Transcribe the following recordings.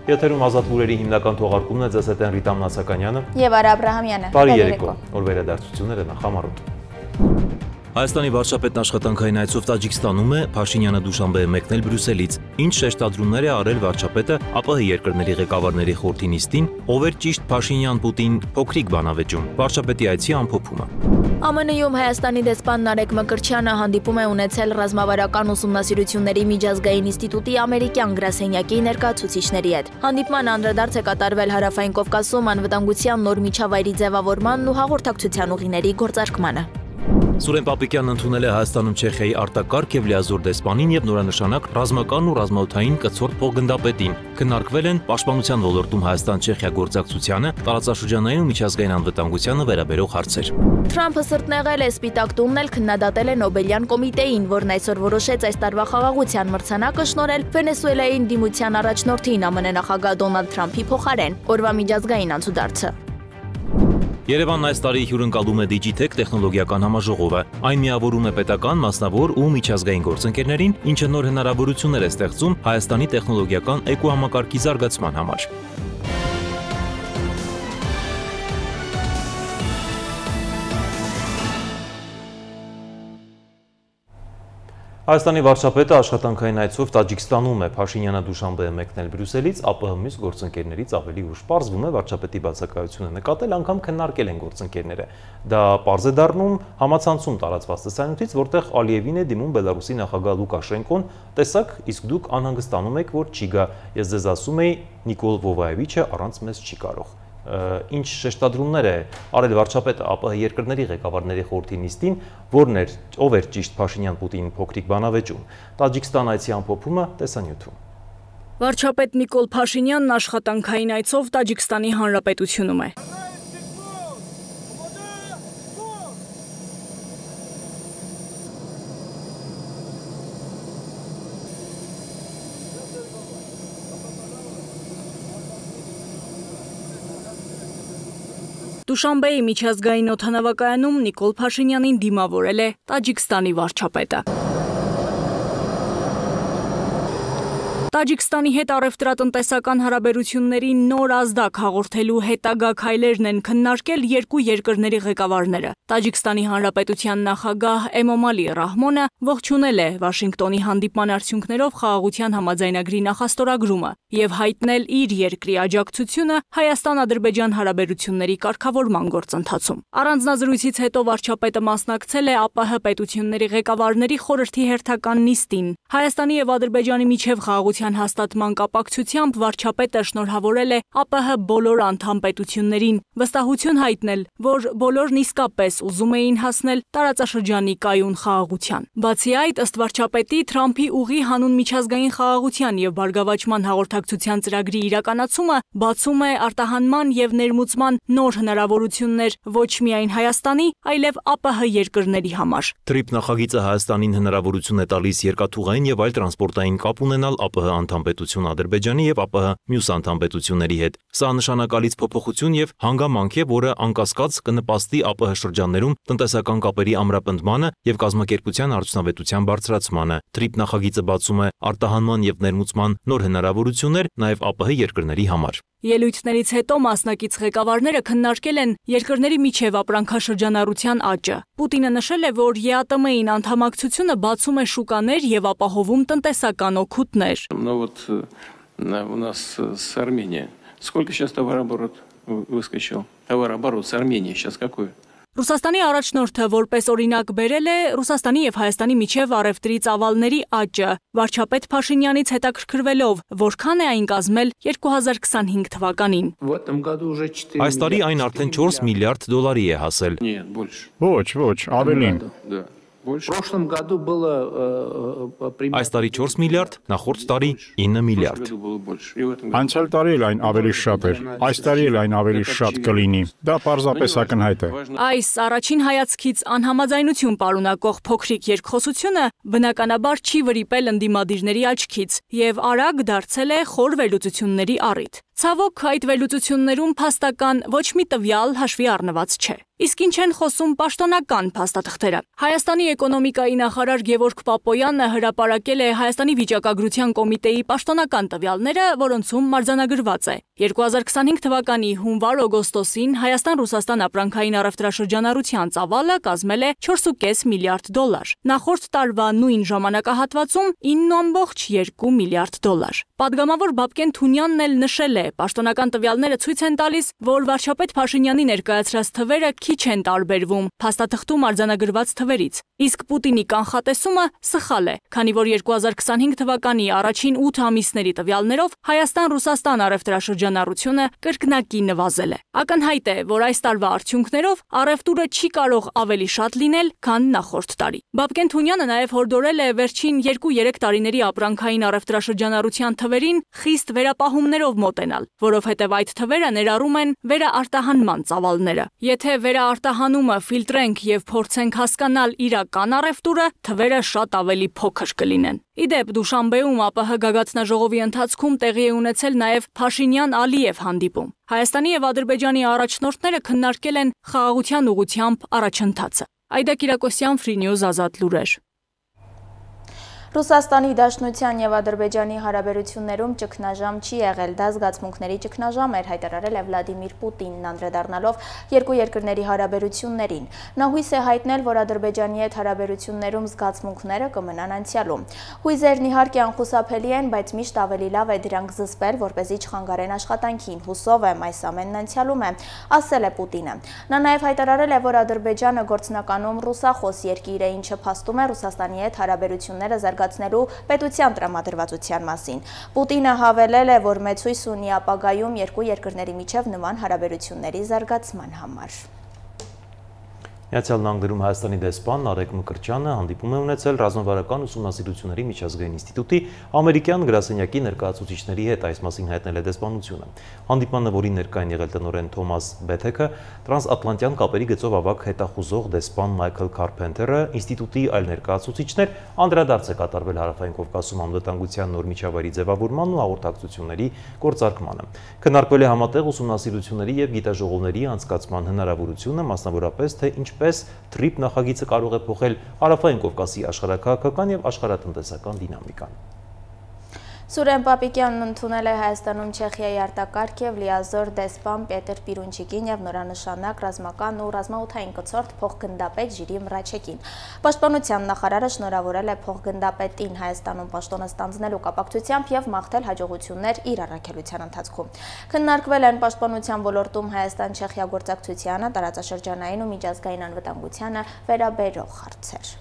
Եթերում ազատ լուրերի հիմնական թողարկումն է, ձեզ հետ են Ռիտա Մնացականյանը եւ Արա Աբրահամյանը։ Բարի երեկո։ Օր վերադարձությունները նախամարոտ։ Հայաստանի վարչապետն աշխատանքային այցով Տաջիկստանում է, Փաշինյանը դուշանբե է մեկնել Բրյուսելից։ Ինչ շեշտադրումներ է արել վարչապետը ԱՊՀ երկրների ղեկավարների խորհրդի նիստին, ով էր ճիշտ Փաշինյան-Պուտին փոքրիկ բանավեճում։ Վարչապետի այցի ամփոփումը։ ԱՄՆ-ում Հայաստանի դեսպան Նարեկ Մկրտչյանը հանդիպում է ունեցել ռազմավարական ուսումնասիրությունների միջազգային ինստիտուտի ամերիկյան գրասենյակի ներկայացուցիչների հետ։ Հանդիպման անդրադարձ է կատարվել Հարավային Կովկասում անվտանգության նոր միջավայրի ձևավորմանն ու հաղորդակցության ուղիների գործարկմանը։ Սուրեն Պապիկյանն ընդունել է Հայաստանում Չեխիայի արտակարգ եւ լիազոր դեսպանին եւ նորանշանակ ռազմական ու ռազմաօդային կցորդ փոխգնդապետին։ Քննարկվել են պաշտպանության ոլորտում Հայաստան-Չեխիա գործակցությանը, տարածաշրջանային ու միջազգային անվտանգությանը վերաբերող հարցեր։ Թրամփը սրտնեղել է Սպիտակ տունն էլ քննադատել է Նոբելյան կոմիտեին, որն այսօր որոշեց այս տարվա խաղաղության մրցանակը շնորհել Վենեսուելայի ընդդիմության առաջնորդին ԱՄՆ նախագահ Դոնալդ Թրամփի փոխարեն։ Օրվա միջազգային անցուդարձը։ Երևանն այս տարի հյուրընկալում է Digitech տեխնոլոգիական համաժողովը։ Այն միավորում է պետական, մասնավոր ու միջազգային գործընկերներին, ինչը նոր հնարավորություններ է ստեղծում Հայաստանի տեխնոլոգիական էկոհամակարգի զարգացման համար։ Հայաստանի վարչապետը աշխատանքային այցով Տաջիկստանում է, Փաշինյանը դուշանբե է մեկնել Բրյուսելից, ԱՊՀ մյուս գործընկերներից ավելի ուշ պարզվում է վարչապետի բացակայությունը նկատել, անգամ քննարկել են գործընկերները։ Դա պարզ է դառնում համացանցում տարածված տեսանյութից, որտեղ Ալիևին է դիմում Բելարուսի նախագահ Լուկաշենկոն, տեսակ, իսկ դուք անհանգստանում եք, որ չի գա, ես ձեզ ասում էի, Նիկոլ Վովայևիչը առանց մեզ չի կարող։ Ինչ շեշտադրումներ է արել վարչապետը ԱՊՀ երկրների ղեկավարների խորհրդի նիստին, ով էր ճիշտ Փաշինյան-Պուտին փոքրիկ բանավեճում։ Տաջիկստան այցի ամփոփումը տեսանյութում։ Վարչապետ Նիկոլ Փաշինյանն աշխատանքային այցով Տաջիկստանի Հանրապետությունում է։ Դուշանբեի միջազգային օդանավակայանում Նիկոլ Փաշինյանին դիմավորել է Տաջիկստանի վարչապետը։ Տաջիկստանի հետ առևտրատնտեսական հարաբերությունների նոր ազդակ հաղորդելու հետագա քայլերն են քննարկել երկու երկրների ղեկավարները։ Տաջիկստանի Հանրապետության նախագահ Էմոմալի Ռահմոնը ողջունել է Վաշինգտոնի հանդիպման արդյունքներով խաղաղության համաձայնագրի նախաստորագրումը եւ հայտնել իր երկրի աջակցությունը Հայաստան-Ադրբեջան հարաբերությունների կարգավորման գործընթացում։ Առանձնազրույցից հետո վարչապետը մասնակցել է ԱՊՀ պետությունների ղեկավարների խորհրդի հերթական նիստին։ Հայաստանի եւ Ադրբեջանի միջև խաղաղության հաստատման կապակցությամբ վարչապետը շնորհավորել է ԱՊՀ բոլոր անդամ պետություններին, վստահություն հայտնել, որ բոլորն իսկապես ուզում էին հասնել տարածաշրջանի կայուն խաղաղության։ Բացի այդ, ըստ վարչապետի, Թրամփի ուղի հանուն միջազգային խաղաղության եւ բարգավաճման հաղորդակցության ծրագրի իրականացումը բացում է արտահանման եւ ներմուծման նոր հնարավորություններ ոչ միայն Հայաստանի, այլև ԱՊՀ երկրների համար։ TRIP նախագիծը Հայաստանին հնարավորություն է տալիս երկաթուղային եւ այլ տրանսպորտային կապ ունենալ ԱՊՀ անդամ պետություն Ադրբեջանի եւ ԱՊՀ մյուս անդամ պետությունների հետ։ Սա նշանակալից փոփոխություն եւ հանգամանք է, որը անկասկած կնպաստի ԱՊՀ շրջաններում տնտեսական կապերի ամրապնդմանը եւ կազմակերպության արդյունավետության բարձրացմանը։ TRIP նախագիծը բացում է արտահանման եւ ներմուծման նոր հնարավորություններ նաեւ ԱՊՀ երկրների համար։ Ելույթներից հետո մասնակից ղեկավարները քննարկել են երկրների միջև ապրանքաշրջանառության աճը։ Պուտինը նշել է, որ ԵԱՏՄ-ին անդամակցությունը բացում է շուկաներ եւ ապահովում տնտեսական օգուտներ։ У нас с Арменией. Сколько сейчас товарооборот выскочил? Товарооборот с Арменией сейчас какой? Ռուսաստանի առաջնորդը որպես օրինակ բերել է Ռուսաստանի եւ Հայաստանի միջև առևտրի ծավալների աճը, վարչապետ Փաշինյանից հետաքրքրվելով, որքան է այն կազմել 2025 թվականին։ Այս տարի այն արդեն 4 միլիարդ դոլարի է հասել։ Ոչ, ավելին։ Այս տարի 4 միլիարդ, նախորդ տարի 9 միլիարդ։ Անցյալ տարի էլ այն ավելի շատ էր, այս տարի էլ այն ավելի շատ կլինի։ Դա պարզապես ակնհայտ է։ Այս առաջին հայացքից անհամաձայնություն պարունակող փոքրիկ երկխոսությունը բնականաբար չի վրիպել ընդդիմադիրների աչքից եւ արագ դարձել է խոր վերլուծությունների առիթ։ Ցավոք այդ վերլուծություններում փաստական ոչ մի տվյալ հաշվի առնված չէ։ Իսկ ինչ են խոսում պաշտոնական փաստաթղթերը։ Հայաստանի էկոնոմիկայի նախարար Գևորգ Պապոյանը հրապարակել է Հայաստանի վիճակագրության կոմիտեի պաշտոնական տվյալները, որոնցում մարձանագրված է 2025 թվականի հունվար-օգոստոսին Հայաստան-Ռուսաստան ապրանքային առևտրաշրջանառության ծավալը կազմել է 4.5 միլիարդ դոլար։ Նախորդ տարվա նույն ժամանակահատվածում 9.2 միլիարդ դոլար։ Պատգամավոր Բաբկեն Թունյանն էլ նշել է, պաշտոնական տվյալները ցույց են տալիս, որ վարչապետ Փաշինյանի ներկայացրած թվերը քիչ են տարբերվում փաստաթղթում արձանագրված թվերից, իսկ Պուտինի կանխատեսումը սխալ է, քանի որ 2025 թվականի առաջին 8 ամիսների տվյալներով Հայաստան-Ռուսաստան առևտրաշրջանառությունը կրկնակի նվազել է։ Ակնհայտ է, որ այս տարվա արդյունքներով առևտուրը չի կարող ավելի շատ լինել, քան նախորդ տարի։ Բաբկեն Թունյանը նաև հորդորել է վերջին 2-3 տարիների ապրանքային առևտրաշրջանառության թվերին խիստ վերապահումներով մոտենալ, որովհետև այդ թվերը ներառում են վերաարտահանման ծավալները։ Եթե վերաարտահանումը ֆիլտրենք եւ փորձենք հասկանալ իրական առևտուրը, թվերը շատ ավելի փոքր կլինեն։ Իդեպ Դուշանբեում ԱՊՀ գագաթնաժողովի ընթացքում տեղի է ունեցել նաև Փաշինյան-Ալիև հանդիպում։ Հայաստանի եւ Ադրբեջանի առաջնորդները քննարկել են խաղաղության ուղղությամբ առաջընթացը։ Այդա Կիրակոսյան, Free News, Ազատ լուրեր։ Ռուսաստանի Դաշնության եւ Ադրբեջանի հարաբերություններում ճգնաժամ չի եղել, դա զգացմունքների ճգնաժամ էր, հայտարարել է Վլադիմիր Պուտինն, անդրադառնալով երկու երկրների հարաբերություններին։ Նա հույս է հայտնել, որ Ադրբեջանի հետ հարաբերություններում զգացմունքները կմնան անցյալում։ Հույզերն իհարկե անխուսափելի են, բայց միշտ ավելի լավ է դրանք զսպել, որպեսզի չխանգարեն աշխատանքին։ Հուսով եմ, այս ամենն անցյալում է, ասել է Պուտինը։ Նա նաև հայտարարել է, որ Ադրբեջանը գործնականում ռուսախոս երկիր է, ինչը փաստում է Ռուսաստանի հետ հարաբերությունները զարգացնելու պետության տրամադրվածության մասին։ Պուտինը հավելել է, որ մեծ հույս ունի ապագայում երկու երկրների միջև նման հարաբերությունների զարգացման համար։ Միացյալ Նահանգներում Հայաստանի դեսպան Նարեկ Մկրտչյանը հանդիպում է ունեցել Ռազմավարական ուսումնասիրությունների միջազգային ինստիտուտի ամերիկյան գրասենյակի ներկայացուցիչների հետ, այս մասին հայտնել է դեսպանությունը։ Հանդիպմանը, որին ներկա են եղել տնօրեն Թոմաս Բեթեքը, տրանսատլանտյան կապերի գծով ավագ հետախուզող դեսպան Մայքլ Քարփենթերը, ինստիտուտի այլ ներկայացուցիչներ, անդրադարձ է կատարվել Հարավային Կովկասում անվտանգության նոր միջավայրի ձևավորմանն ու հաղորդակցությունների գործարկմանը։ Քննարկվել է համատեղ ուսումնասիրությունների եւ գիտաժողովների անցկացման հնարավորությունը, մասնավորապես թե ինչպես TRIP նախագիծը կարող է փոխել Հարավային Կովկասի աշխարհաքաղաքական եւ աշխարհատնտեսական դինամիկան։ Սուրեն Պապիկյանն ընդունել է Հայաստանում Չեխիայի արտակարգ եւ լիազոր դեսպան Պետր Պիրունչիկին եւ նորանշանակ ռազմական ու ռազմաօդային կցորդ փոխգնդապետ Ժիրի Մրաչեկին։ Պաշտպանության նախարարը շնորհավորել է փոխգնդապետին Հայաստանում պաշտոնը ստանձնելու կապակցությամբ եւ մաղթել հաջողություններ իր առաքելության ընթացքում։ Քննարկվել են պաշտպանության ոլորտում Հայաստան-Չեխիա գործակցությանը, տարածաշրջանային ու միջազգային անվտանգությանը վերաբերող հարցեր։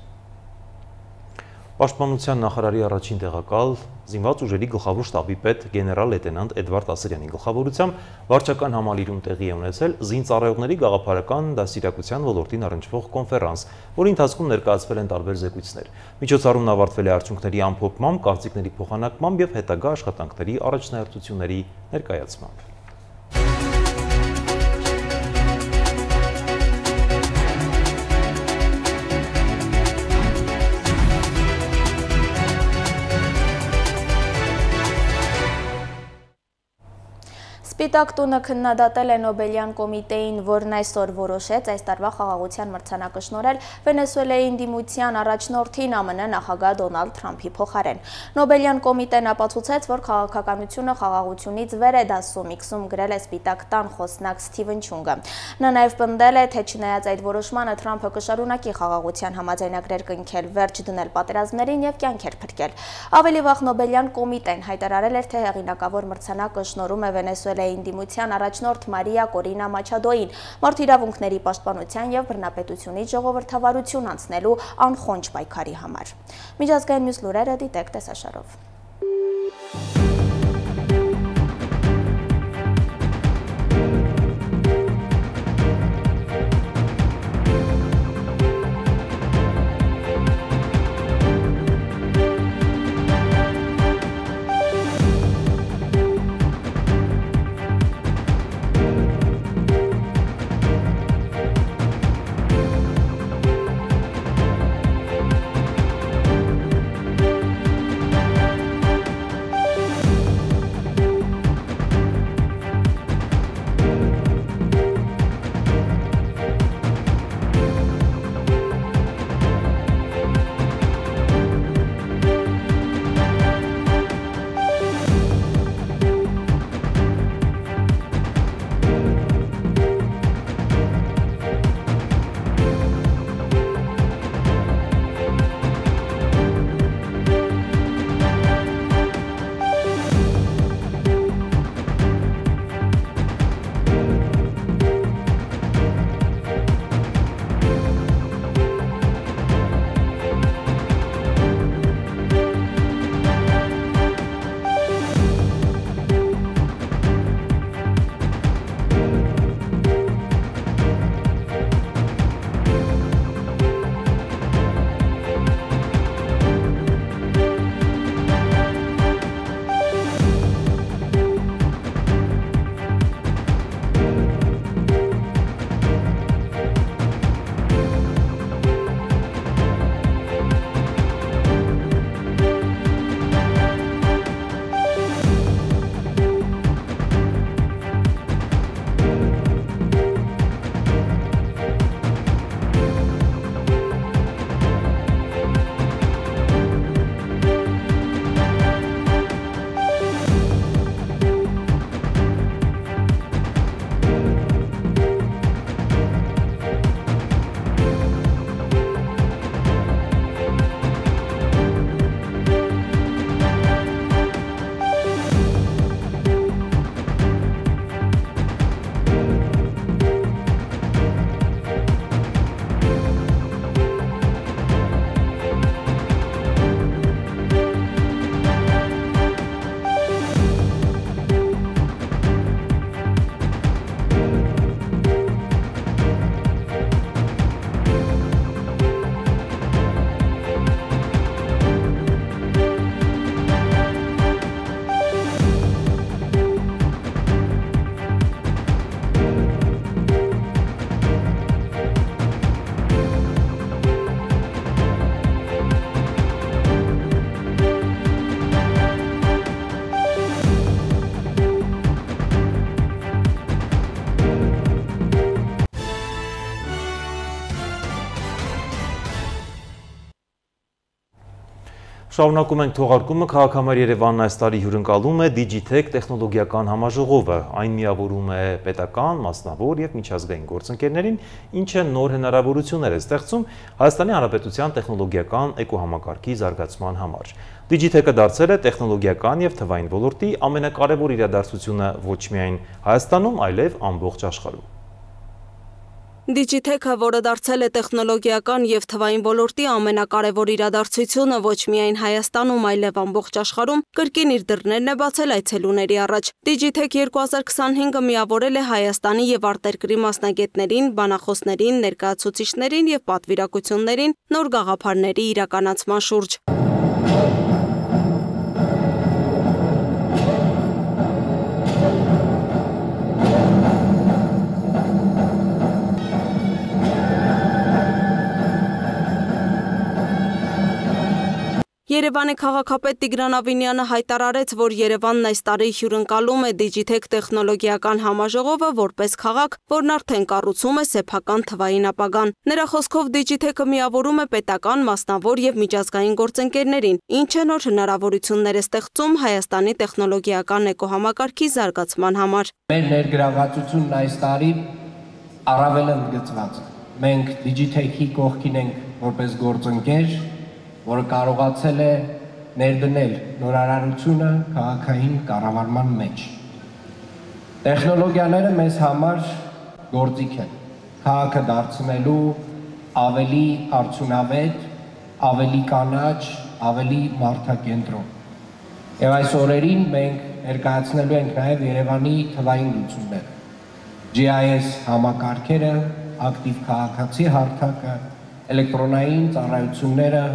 Պաշտպանության նախարարի առաջին տեղակալ զինված ուժերի գլխավոր շտաբի պետ գեներալ լեյտենանտ Էդվարդ Ասրյանի գլխավորությամբ վարչական համալիրում տեղի է ունեցել զինծառայողների գաղափարական դաստիարակության ոլորտին առնչվող կոնֆերանս, որի ընթացքում ներկայացվել են տարբեր զեկույցներ։ Միջոցառումն ավարտվել է արդյունքների ամփոփմամբ, կարծիքների փոխանակմամբ եւ հետագա աշխատանքների առաջնահերթությունների ներկայացմամբ։ Սպիտակ տունը քննադատել է Նոբելյան կոմիտեին, որն այսօր որոշեց այս տարվա խաղաղության մրցանակը շնորհել Վենեսուելայի ընդդիմության առաջնորդին ԱՄՆ նախագահ Դոնալդ Թրամփի փոխարեն։ Նոբելյան կոմիտեն ապացուցեց, որ քաղաքականությունը խաղաղությունից վեր է դասում, X-ում գրել է Սպիտակ տան խոսնակ Սթիվեն Չունգը։ Նա նաև պնդել է, թե չնայած այդ որոշմանը Թրամփը կշարունակի խաղաղության համաձայնագրեր կնքել, վերջ դնել պատերազմներին եւ կյանքեր փրկել։ Ավելի վաղ Նոբելյան կոմիտեն հայտարարել էր, թե հեղինակավոր մրցանակը շնորհում է Վենեսուելայի ընդդիմության առաջնորդ Մարիա Կորինա Մաչադոին մարդու իրավունքների պաշտպանության եւ բռնապետությունից ժողովրդավարություն անցնելու անխոնջ պայքարի համար։ Միջազգային մյուս լուրերը դիտեք տեսաշարով։ Շարունակում ենք թողարկումը, քաղաքամար Երևանն այս տարի հյուրընկալում է Digitech տեխնոլոգիական համաժողովը, այն միավորում է պետական, մասնավոր և միջազգային գործընկերներին, ինչը նոր հնարավորություններ է ստեղծում Հայաստանի Հանրապետության տեխնոլոգիական էկոհամակարգի զարգացման համար։ Digitech-ը դարձել է տեխնոլոգիական և թվային ոլորտի ամենակարևոր իրադարձությունը ոչ միայն Հայաստանում, այլև ամբողջ աշխարհում։ Digitech-ը, որը դարձել է տեխնոլոգիական և թվային ոլորտի ամենակարևոր իրադարձությունը ոչ միայն Հայաստանում, այլև ամբողջ աշխարհում, կրկին իր դռներն է բացել այցելուների առաջ։ Digitech 2025-ը միավորել է Հայաստանի և արտերկրի մասնագետներին, բանախոսներին, ներկայացուցիչներին և պատվիրակություններին նոր գաղափարների իրականացման շուրջ։ Երևանի քաղաքապետ Տիգրան Ավինյանը հայտարարեց, որ Երևանն այս տարի հյուրընկալում է Digitech տեխնոլոգիական համաժողովը որպես քաղաք, որն արդեն կառուցում է սեփական թվային ապագան։ Նրա խոսքով Digitech-ը միավորում է պետական, մասնավոր և միջազգային գործընկերներին, ինչը նոր հնարավորություններ է ստեղծում Հայաստանի տեխնոլոգիական էկոհամակարգի զարգացման համար։ Մեր ներգրավվածությունն այս տարի առավել ընդգծված։ Մենք Digitech-ի կողքին ենք որպես գործընկեր, որը կարողացել է ներդնել նորարարությունը քաղաքային կառավարման մեջ։ Տեխնոլոգիաները մեզ համար գործիք են, քաղաքը դարձնելու ավելի արդյունավետ, ավելի կանաչ, ավելի մարդակենտրոն։ Եվ այս օրերին մենք ներկայացնելու ենք նաև Երևանի թվային լուծումները, GIS համակարգերը, ակտիվ քաղաքացի հարթակը, էլեկտրոնային ծառայությունները,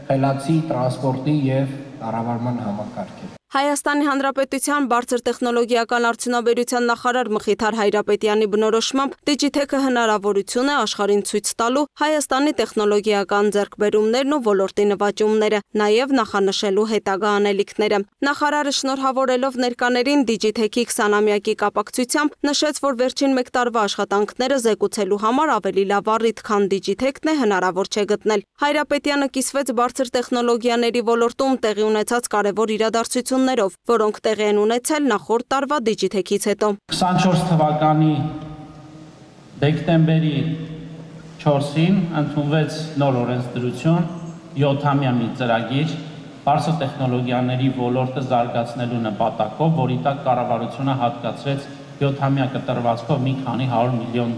խելացի տրանսպորտի և կառավարման համակարգեր։ Հայաստանի Հանրապետության բարձր տեխնոլոգիական արդյունաբերության նախարար Մխիթար Հայրապետյանի բնորոշմամբ Digitech-ը հնարավորություն է աշխարհին ցույց տալու Հայաստանի տեխնոլոգիական ձեռքբերումներն ու ոլորտի նվաճումները, նաև նախանշելու հետագա անելիքները։ Նախարարը շնորհավորելով ներկաներին Digitech-ի 20-ամյակի կապակցությամբ նշեց, որ վերջին 1 տարվա աշխատանքները զեկուցելու համար ավելի լավ առիթ, քան Digitech-ն է, հնարավոր չէ գտնել։ Հայրապետյանը կիսվեց բարձր տեխնոլոգիաների ոլորտում տեղի ունեցած կարևոր իրադարձություններով, որոնք տեղի են ունեցել նախորդ տարվա Digitech-ից հետո։ 24 թվականի դեկտեմբերի 4-ին ընդունվեց նոր օրենսդրություն 7-ամյա մի ծրագիր բարձր տեխնոլոգիաների ոլորտը զարգացնելու նպատակով, որի տակ կառավարությունը հատկացրեց 7-ամյա կտրվածքով մի քանի $100 միլիոն,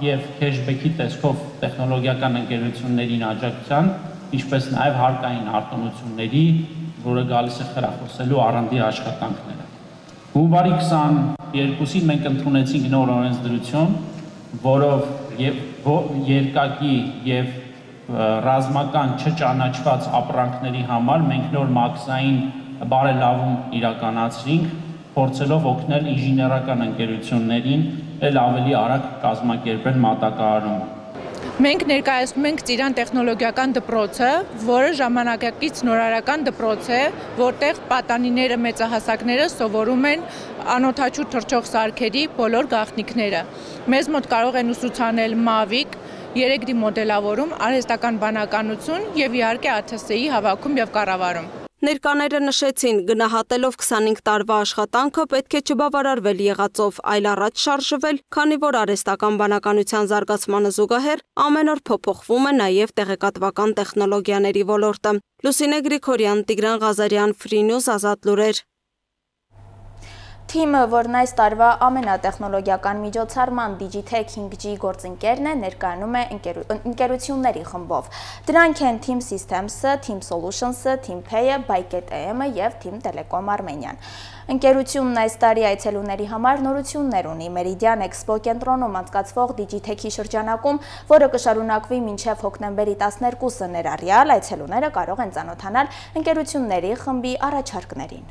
եւ քեշբեքի տեսքով տեխնոլոգիական ընկերություններին աջակցության, ինչպես նաև հարկային արտոնությունների, որը գալիս է խրախուսելու առանդի աշխատանքները։ Հունվարի 22-ին մենք ընդունեցինք նոր օրենսդրություն, որով երկակի եւ ռազմական չճանաչված ապրանքների համար մենք նոր մաքսային բարելավում իրականացրինք, փորձելով օգնել ինժեներական ընկերություններին էլ ավելի արագ կազմակերպել մատակարարումը։ Մենք ներկայացնում ենք Ծիրան տեխնոլոգիական դպրոցը, որը ժամանակակից նորարարական դպրոց է, որտեղ պատանիները, մեծահասակները սովորում են անօդաչու թռչող սարքերի բոլոր գաղտնիքները։ Մեզ մոտ կարող են ուսուցանել Mavic, 3D մոդելավորում, արհեստական բանականություն եւ իհարկե ATS-ի հավաքում եւ կառավարում։ Ներկաները նշեցին, գնահատելով 25 տարվա աշխատանքը պետք է չբավարարվել եղածով, այլ առաջ շարժվել, քանի որ արհեստական բանականության զարգացմանը զուգահեռ ամեն օր փոփոխվում է նաև տեղեկատվական տեխնոլոգիաների ոլորտը։ Լուսինե Գրիգորյան, Տիգրան Ղազարյան, Free News, Ազատ լուրեր։ Թիմը, որն այս տարվա ամենատեխնոլոգիական միջոցառման Digitech 5G գործընկերն է, ներկայանում է ընկերությունների խմբով։ Դրանք են Team Systems-ը, Team Solutions-ը, Team Pay-ը, ByKTM-ը և Team Telecom Armenian։ Ընկերությունն այս տարի այցելուների համար նորություններ ունի Meridian Expo կենտրոնում անցկացվող Digitech-ի շրջանակում, որը կշարունակվի մինչև հոկտեմբերի 12-ը ներառյալ, այցելուները կարող են ծանոթանալ ընկերությունների խմբի առաջարկներին։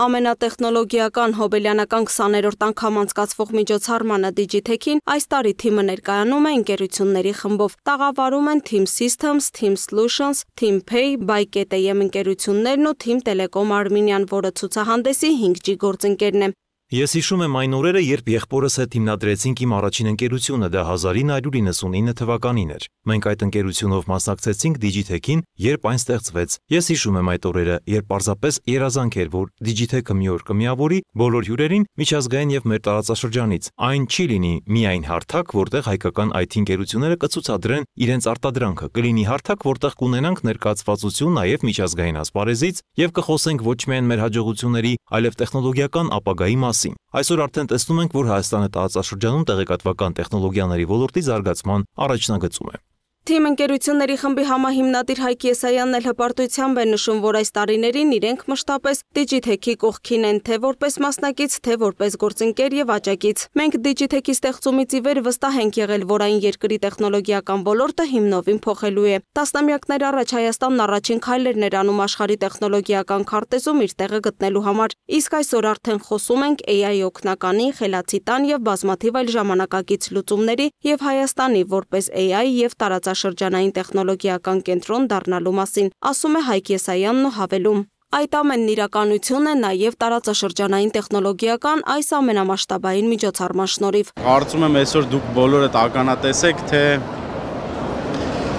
Ամենատեխնոլոգիական հոբելյանական 20-րդ անգամ անցկացվող միջոցառմանը Digitech-ին այս տարի թիմը ներկայանում է ընկերությունների խմբով։ Տաղավարում են Team Systems, Team Solutions, Team Pay, ByKTM ընկերություններն ու Team Telecom Armenian, որը ցուցահանդեսի 5G գործընկերն է։ Ես հիշում եմ այն օրերը, երբ եղբորս հետ հիմնադրեցինք իմ առաջին ընկերությունը, դա 1999 թվականին էր։ Մենք այդ ընկերությունով մասնակցեցինք Digitech-ին, երբ այն ստեղծվեց։ Ես հիշում եմ այդ օրերը, երբ պարզապես երազանք էր, որ Digitech-ը մի օր կմիավորի բոլոր հյուրերին միջազգային եւ մեր տարածաշրջանից։ Այն չի լինի միայն հարթակ, որտեղ հայկական IT ընկերությունները կցուցադրեն իրենց արտադրանքը, կլինի հարթակ, որտեղ կունենանք ներկայացվածություն նաեւ միջազգային ասպարեզից եւ կխոսենք ոչ միայն մեր հաջողությունների, այլև տեխնոլոգիական ապագայի մասին։ Այսօր արդեն տեսնում ենք, որ Հայաստանը տարածաշրջանում տեղեկատվական տեխնոլոգիաների ոլորտի զարգացման առաջնագծում է։ Թիմ ընկերությունների խմբի համահիմնադիր Հայկ Եսայանն էլ հպարտությամբ է նշում, որ այս տարիներին իրենք մշտապես Digitech-ի կողքին են, թե որպես մասնակից, թե որպես գործընկեր եւ աջակից։ Մենք Digitech-ի ստեղծումից ի վեր վստահ ենք եղել, որ այն երկրի տեխնոլոգիական ոլորտը հիմնովին փոխելու է։ Տասնամյակներ առաջ Հայաստանն առաջին քայլերն էր անում աշխարհի տեխնոլոգիական քարտեզում իր տեղը գտնելու համար։ Իսկ այսօր արդեն խոսում ենք AI օգնականի, խելացի տան եւ բազմաթիվ այլ ժամանակակից լուծումների եւ Հայաստանի որպես AI եւ տարածաշրջանային տեխնոլոգիական կենտրոն դառնալու մասին, ասում է Հայկ Եսայանն ու հավելում. Այդ ամենն իրականություն է նաև տարածաշրջանային տեխնոլոգիական այս ամենամասշտաբային միջոցառման շնորհիվ։ Կարծում եմ այսօր դուք բոլորը ականատես եք, թե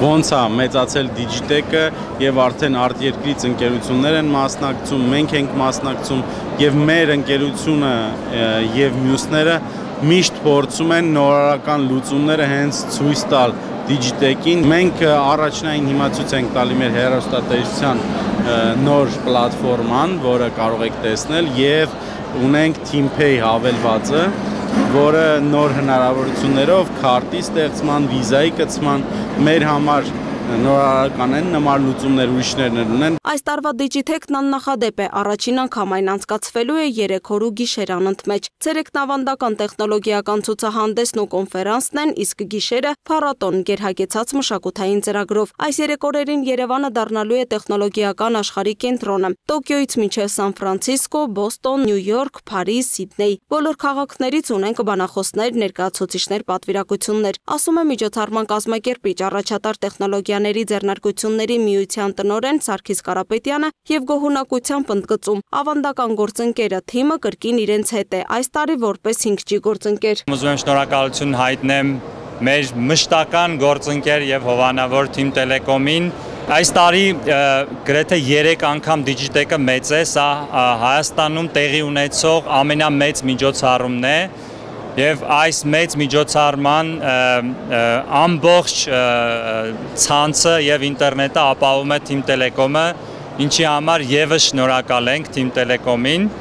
ոնց է մեծացել Digitech-ը եւ արդեն արտերկրից ընկերություններ են մասնակցում, մենք ենք մասնակցում եւ մեր ընկերությունը եւ մյուսները միշտ փորձում են նորարարական լուծումները հենց ցույց տալ Digitech-ին։ Մենք առաջնային հիմա ցույց ենք տալի մեր հեռուստատեսության նոր պլատֆորման, որը կարող եք տեսնել, եւ ունենք TeamPay հավելվածը, որը նոր հնարավորություններով քարտի ստեղծման, վիզայի կցման մեր համար նորարարական են, նման լուծումներ ուրիշներն ունեն։ Այս տարվա Digitech-ն աննախադեպ է, առաջին անգամ այն անցկացվելու է 3 օր ու գիշեր անընդմեջ։ Ցերեկն ավանդական տեխնոլոգիական ցուցահանդեսն ու կոնֆերանսն են, իսկ գիշերը փառատոն գերհագեցած մշակութային ծրագրով։ Այս 3 օրերին Երևանը դառնալու է տեխնոլոգիական աշխարհի կենտրոնը։ Տոկիոից մինչև Սան Ֆրանցիսկո, Բոստոն, Նյու Յորք, Փարիզ, Սիդնեյ։ Բոլոր քաղաքներից ունենք բանախոսներ, ներկայացուցիչներ, պատվիրակություններ, ասում է միջոցառման կազմակերպիչ առաջատար տեխնոլոգիաների ձեռնարկությունների միության տնօրեն Սարգիս Կարապետյանը եւ գոհունակությամբ ընդգծում ավանդական գործընկերը թիմը կրկին իրենց հետ է այս տարի որպես 5G գործընկեր։ Ուզում եմ շնորհակալություն հայտնեմ մեր մշտական գործընկեր եւ հովանավոր Թիմ Տելեկոմին։ Այս տարի գրեթե 3 անգամ Digitech-ը մեծ է, սա Հայաստանում տեղի ունեցող ամենամեծ միջոցառումն է։ Եվ այս մեծ միջոցառման ամբողջ ցանցը եւ ինտերնետը ապահովում է Թիմ Տելեկոմը, ինչի համար եւս շնորհակալ ենք Թիմ Տելեկոմին։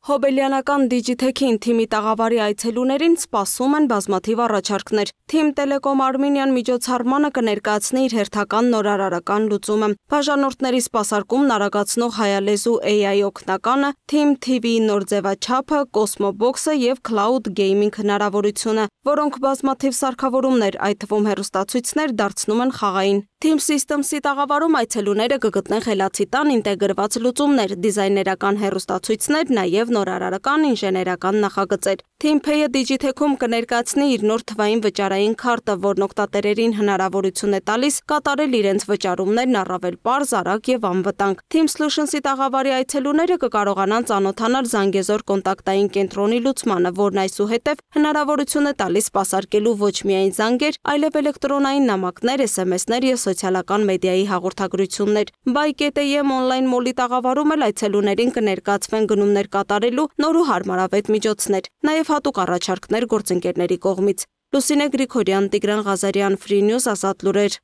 Հոբելյանական Digitech-ին թիմի տաղավարի այցելուներին սպասում են բազմաթիվ առաջարկներ։ Թիմ Տելեկոմ Արմենիան միջոցառմանը կներկայացնի իր հերթական նորարարական լուծումը։ Բաժանորդների սպասարկումն արագացնող հայալեզու AI օգնականը, Թիմ TV-ի նոր ձևաչափը, Cosmo Box-ը եւ Cloud Gaming հնարավորությունը, որոնք բազմաթիվ սարքավորումներ, այդ թվում հեռուստացույցներ դարձնում են խաղային։ Team Systems-ի տաղավարում այցելուները կգտնեն խելացի տան ինտեգրված լուծումներ, դիզայներական հեռուստացույցներ, նաև նորարարական ինժեներական նախագծեր։ TeamPay-ը Digitech-ում կներկայացնի իր նոր թվային վճարային քարտը, որն օգտատերերին հնարավորություն է տալիս կատարել իրենց վճարումներն առավել պարզ, արագ եւ անվտանգ։ Team Solutions-ի տաղավարի այցելուները կկարողանան ծանոթանալ Զանգեզուր կոնտակտային կենտրոնի լուծմանը, որն այսուհետև հնարավորություն է տալիս սպասարկելու ոչ միայն զանգեր, այլև էլեկտրոնային նամակներ, SMS-ներ եւ սոցիալական մեդիայի հաղորդագրություններ։ Buy.am on-line մոլի տաղավարում էլ այցելուներին կներկայացվեն գնումներ կատարելու նոր ու հարմարավետ միջոցներ, նաև հատուկ առաջարկներ գործընկերների կողմից։ Լուսինե Գրիգորյան, Տիգրան Ղազարյան, Free News, Ազատ լուրեր։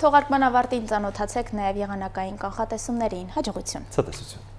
Թողարկման ավարտին ծանոթացեք նաև եղանակային կանխատեսումներին։ Հաջողություն։ Ցտեսություն։